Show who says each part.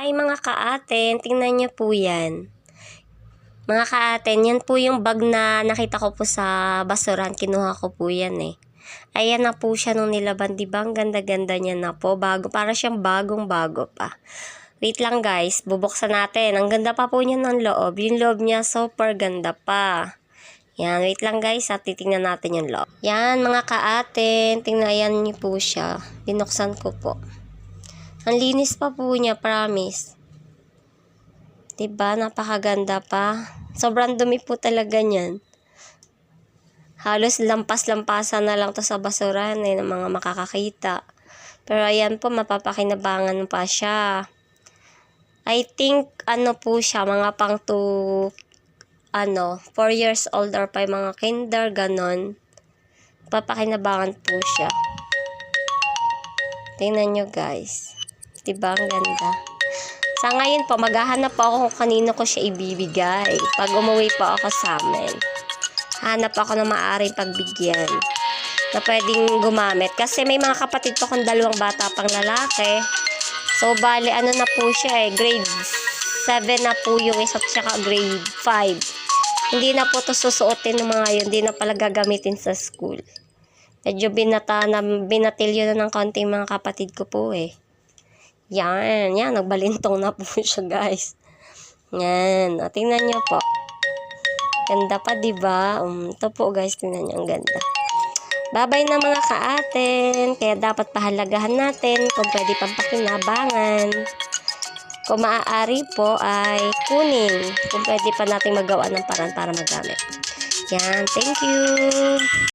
Speaker 1: Hi mga kaaten, tingnan niyo po yan. Mga kaaten, yan po yung bag na nakita ko po sa basuran. Kinuha ko po yan eh. Ayan na po siya nung nilaban, diba? Ang ganda-ganda niya na po. Bago, para siyang bagong-bago pa. Wait lang guys, bubuksan natin. Ang ganda pa po niya ng loob. Yung loob niya super ganda pa. Yan, wait lang guys at titingnan natin yung loob. Yan mga kaaten, tingnan niyo po siya. Binuksan ko po. Ang linis pa po niya, promise. Diba? Napakaganda pa. Sobrang dumi po talaga niyan. Halos lampas-lampasan na lang to sa basuran ng mga makakakita. Pero ayan po, mapapakinabangan pa siya. I think, po siya, mga pang 4 years old or pa mga kinder, ganon. Papakinabangan po siya. Tingnan nyo guys. Diba? Ang ganda. Sa ngayon po, maghahanap po ako kung kanino ko siya ibibigay. Pag umuwi po ako sa amin. Hanap ako ng maaaring pagbigyan. Na pwedeng gumamit. Kasi may mga kapatid po kong 2 bata pang lalaki. So, bali, na po siya eh. Grade 7 na po yung isa, tsaka grade 5. Hindi na po ito susuotin ng mga yun. Hindi na pala gagamitin sa school. Medyo binatilyo na ng konting mga kapatid ko po eh. Yan, nagbalintong na po siya guys. Yan, tingnan nyo po. Ganda pa diba? Ito po guys, tingnan nyo, ang ganda. Bye-bye na mga kaaten. Kaya dapat pahalagahan natin kung pwede pang pakinabangan. Kung maaari po ay kunin. Kung pwede pa natin magawa ng paraan para magamit. Yan, thank you!